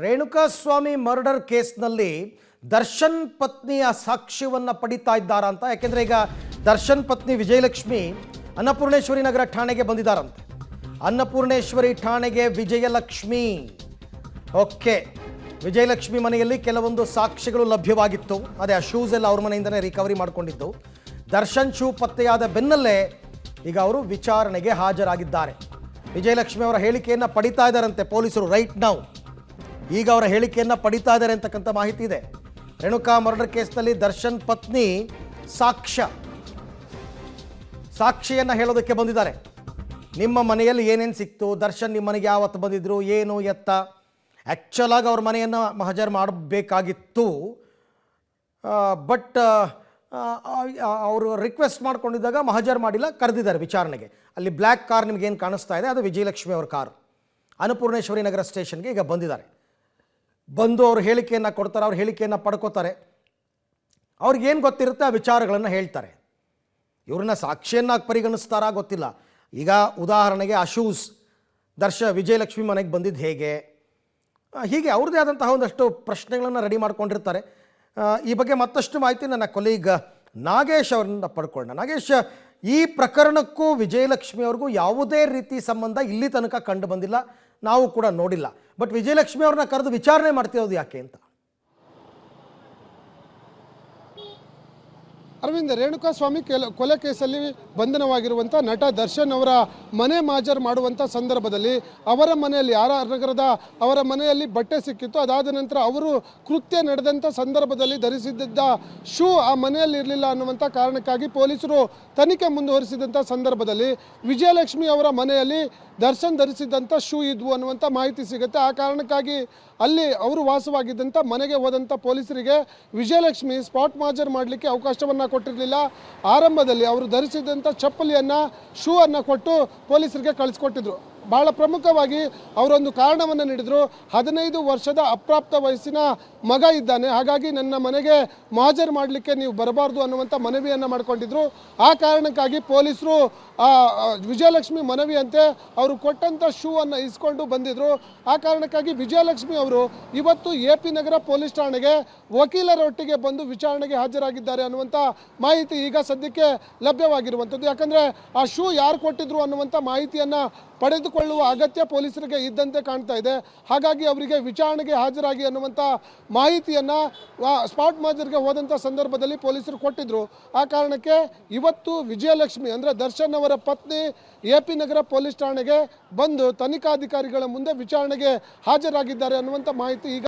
Renukaswamy murder ಕೇಸ್ನಲ್ಲಿ ದರ್ಶನ್ ಪತ್ನಿಯ ಸಾಕ್ಷ್ಯವನ್ನು ಪಡಿತಾ ಇದ್ದಾರಾ ಅಂತ. ಯಾಕೆಂದರೆ ಈಗ ದರ್ಶನ್ ಪತ್ನಿ ವಿಜಯಲಕ್ಷ್ಮಿ ಅನ್ನಪೂರ್ಣೇಶ್ವರಿ ನಗರ ಠಾಣೆಗೆ ಬಂದಿದ್ದಾರಂತೆ. ಅನ್ನಪೂರ್ಣೇಶ್ವರಿ ಠಾಣೆಗೆ ವಿಜಯಲಕ್ಷ್ಮಿ. ಓಕೆ, ವಿಜಯಲಕ್ಷ್ಮಿ ಮನೆಯಲ್ಲಿ ಕೆಲವೊಂದು ಸಾಕ್ಷ್ಯಗಳು ಲಭ್ಯವಾಗಿತ್ತು. ಅದೇ ಆ ಶೂಸ್ ಎಲ್ಲ ಅವ್ರ ಮನೆಯಿಂದನೇ ರಿಕವರಿ ಮಾಡಿಕೊಂಡಿದ್ದು. ದರ್ಶನ್ ಶೂ ಪತ್ತೆಯಾದ ಬೆನ್ನಲ್ಲೇ ಈಗ ಅವರು ವಿಚಾರಣೆಗೆ ಹಾಜರಾಗಿದ್ದಾರೆ. ವಿಜಯಲಕ್ಷ್ಮಿ ಅವರ ಹೇಳಿಕೆಯನ್ನು ಪಡಿತಾ ಇದ್ದಾರಂತೆ ಪೊಲೀಸರು ರೈಟ್ ನೌ. ಈಗ ಅವರ ಹೇಳಿಕೆಯನ್ನು ಪಡಿತಾ ಇದ್ದಾರೆ ಅಂತಕ್ಕಂಥ ಮಾಹಿತಿ ಇದೆ. ರೇಣುಕಾ ಮರ್ಡರ್ ಕೇಸ್ನಲ್ಲಿ ದರ್ಶನ್ ಪತ್ನಿ ಸಾಕ್ಷಿಯನ್ನು ಹೇಳೋದಕ್ಕೆ ಬಂದಿದ್ದಾರೆ. ನಿಮ್ಮ ಮನೆಯಲ್ಲಿ ಏನೇನು ಸಿಕ್ತು, ದರ್ಶನ್ ನಿಮ್ಮ ಮನೆಗೆ ಯಾವತ್ತು ಬಂದಿದ್ರು, ಏನು ಎತ್ತ. ಆ್ಯಕ್ಚುಲಾಗಿ ಅವ್ರ ಮನೆಯನ್ನು ಮಹಜರ್ ಮಾಡಬೇಕಾಗಿತ್ತು, ಬಟ್ ಅವರು ರಿಕ್ವೆಸ್ಟ್ ಮಾಡ್ಕೊಂಡಿದ್ದಾಗ ಮಹಜರ್ ಮಾಡಿಲ್ಲ, ಕರೆದಿದ್ದಾರೆ ವಿಚಾರಣೆಗೆ. ಅಲ್ಲಿ ಬ್ಲ್ಯಾಕ್ ಕಾರ್ ನಿಮಗೇನು ಕಾಣಿಸ್ತಾ ಇದೆ ಅದು ವಿಜಯಲಕ್ಷ್ಮಿ ಅವ್ರ ಕಾರು. ಅನ್ನಪೂರ್ಣೇಶ್ವರಿ ನಗರ ಸ್ಟೇಷನ್ಗೆ ಈಗ ಬಂದಿದ್ದಾರೆ. ಬಂದು ಅವ್ರ ಹೇಳಿಕೆಯನ್ನು ಕೊಡ್ತಾರೆ, ಅವ್ರ ಹೇಳಿಕೆಯನ್ನು ಪಡ್ಕೋತಾರೆ. ಅವ್ರಿಗೇನು ಗೊತ್ತಿರುತ್ತೆ ಆ ವಿಚಾರಗಳನ್ನು ಹೇಳ್ತಾರೆ. ಇವ್ರನ್ನ ಸಾಕ್ಷಿಯನ್ನಾಗಿ ಪರಿಗಣಿಸ್ತಾರಾ ಗೊತ್ತಿಲ್ಲ. ಈಗ ಉದಾಹರಣೆಗೆ ಆ ಶೂಸ್ ವಿಜಯಲಕ್ಷ್ಮಿ ಮನೆಗೆ ಬಂದಿದ್ದು ಹೇಗೆ, ಹೀಗೆ ಅವ್ರದ್ದೇ ಆದಂತಹ ಒಂದಷ್ಟು ಪ್ರಶ್ನೆಗಳನ್ನು ರೆಡಿ ಮಾಡ್ಕೊಂಡಿರ್ತಾರೆ. ಈ ಬಗ್ಗೆ ಮತ್ತಷ್ಟು ಮಾಹಿತಿ ನನ್ನ ಕೊಲೀಗ್ ನಾಗೇಶ್ ಅವರನ್ನ ಪಡ್ಕೊಳ್ಳೋಣ. ನಾಗೇಶ್, ಈ ಪ್ರಕರಣಕ್ಕೂ ವಿಜಯಲಕ್ಷ್ಮಿ ಅವ್ರಿಗೂ ಯಾವುದೇ ರೀತಿ ಸಂಬಂಧ ಇಲ್ಲಿ ತನಕ ಕಂಡು ಬಂದಿಲ್ಲ, ನಾವು ಕೂಡ ನೋಡಿಲ್ಲ. ಬಟ್ ವಿಜಯಲಕ್ಷ್ಮಿ ಅವ್ರನ್ನ ಕರೆದು ವಿಚಾರಣೆ ಮಾಡ್ತಿರೋದು ಯಾಕೆ ಅಂತ? ಅರವಿಂದ್, ರೇಣುಕಾಸ್ವಾಮಿ ಕೊಲೆ ಕೇಸಲ್ಲಿ ಬಂಧನವಾಗಿರುವಂಥ ನಟ ದರ್ಶನ್ ಅವರ ಮನೆ ಮಾಜರ್ ಮಾಡುವಂಥ ಸಂದರ್ಭದಲ್ಲಿ ಅವರ ಮನೆಯಲ್ಲಿ ನಗರದ ಅವರ ಮನೆಯಲ್ಲಿ ಬಟ್ಟೆ ಸಿಕ್ಕಿತ್ತು. ಅದಾದ ನಂತರ ಅವರು ಕೃತ್ಯ ನಡೆದಂಥ ಸಂದರ್ಭದಲ್ಲಿ ಧರಿಸಿದ್ದ ಶೂ ಆ ಮನೆಯಲ್ಲಿ ಇರಲಿಲ್ಲ ಅನ್ನುವಂಥ ಕಾರಣಕ್ಕಾಗಿ ಪೊಲೀಸರು ತನಿಖೆ ಮುಂದುವರಿಸಿದಂಥ ಸಂದರ್ಭದಲ್ಲಿ ವಿಜಯಲಕ್ಷ್ಮಿ ಅವರ ಮನೆಯಲ್ಲಿ ದರ್ಶನ್ ಧರಿಸಿದ್ದಂಥ ಶೂ ಇದ್ವು ಅನ್ನುವಂಥ ಮಾಹಿತಿ ಸಿಗುತ್ತೆ. ಆ ಕಾರಣಕ್ಕಾಗಿ ಅಲ್ಲಿ ಅವರು ವಾಸವಾಗಿದ್ದಂಥ ಮನೆಗೆ ಹೋದಂಥ ಪೊಲೀಸರಿಗೆ ವಿಜಯಲಕ್ಷ್ಮಿ ಸ್ಪಾಟ್ ಮಾಜರ್ ಮಾಡಲಿಕ್ಕೆ ಅವಕಾಶವನ್ನು ಕೊಟ್ಟಿರಲಿಲ್ಲ. ಆರಂಭದಲ್ಲಿ ಅವರು ಧರಿಸಿದಂಥ ಚಪ್ಪಲಿಯನ್ನು ಶೂ ಅನ್ನು ಕೊಟ್ಟು ಪೊಲೀಸರಿಗೆ ಕಳಿಸ್ಕೊಟ್ಟಿದ್ರು. ಭಾಳ ಪ್ರಮುಖವಾಗಿ ಅವರೊಂದು ಕಾರಣವನ್ನು ನೀಡಿದರು. 15 ವರ್ಷದ ಅಪ್ರಾಪ್ತ ವಯಸ್ಸಿನ ಮಗ ಇದ್ದಾನೆ, ಹಾಗಾಗಿ ನನ್ನ ಮನೆಗೆ ಮಾಜರ್ ಮಾಡಲಿಕ್ಕೆ ನೀವು ಬರಬಾರ್ದು ಅನ್ನುವಂಥ ಮನವಿಯನ್ನು ಮಾಡಿಕೊಂಡಿದ್ರು. ಆ ಕಾರಣಕ್ಕಾಗಿ ಪೊಲೀಸರು ವಿಜಯಲಕ್ಷ್ಮಿ ಮನವಿಯಂತೆ ಅವರು ಕೊಟ್ಟಂಥ ಶೂ ಅನ್ನು ಇಸ್ಕೊಂಡು ಬಂದಿದ್ದರು. ಆ ಕಾರಣಕ್ಕಾಗಿ ವಿಜಯಲಕ್ಷ್ಮಿ ಅವರು ಇವತ್ತು AP ನಗರ ಪೊಲೀಸ್ ಠಾಣೆಗೆ ವಕೀಲರೊಟ್ಟಿಗೆ ಬಂದು ವಿಚಾರಣೆಗೆ ಹಾಜರಾಗಿದ್ದಾರೆ ಅನ್ನುವಂಥ ಮಾಹಿತಿ ಈಗ ಸದ್ಯಕ್ಕೆ ಲಭ್ಯವಾಗಿರುವಂಥದ್ದು. ಯಾಕಂದರೆ ಆ ಶೂ ಯಾರು ಕೊಟ್ಟಿದ್ರು ಅನ್ನುವಂಥ ಮಾಹಿತಿಯನ್ನು ಪಡೆದುಕೊಳ್ಳುವ ಅಗತ್ಯ ಪೊಲೀಸರಿಗೆ ಇದ್ದಂತೆ ಕಾಣ್ತಾ ಇದೆ. ಹಾಗಾಗಿ ಅವರಿಗೆ ವಿಚಾರಣೆಗೆ ಹಾಜರಾಗಿ ಅನ್ನುವಂಥ ಮಾಹಿತಿಯನ್ನು ಸ್ಪಾಟ್ ಮಾಜರ್ಗೆ ಹೋದಂಥ ಸಂದರ್ಭದಲ್ಲಿ ಪೊಲೀಸರು ಕೊಟ್ಟಿದ್ರು. ಆ ಕಾರಣಕ್ಕೆ ಇವತ್ತು ವಿಜಯಲಕ್ಷ್ಮಿ ಅಂದರೆ ದರ್ಶನ್ ಅವರ ಪತ್ನಿ AP ನಗರ ಪೊಲೀಸ್ ಠಾಣೆಗೆ ಬಂದು ತನಿಖಾಧಿಕಾರಿಗಳ ಮುಂದೆ ವಿಚಾರಣೆಗೆ ಹಾಜರಾಗಿದ್ದಾರೆ ಅನ್ನುವಂಥ ಮಾಹಿತಿ ಈಗ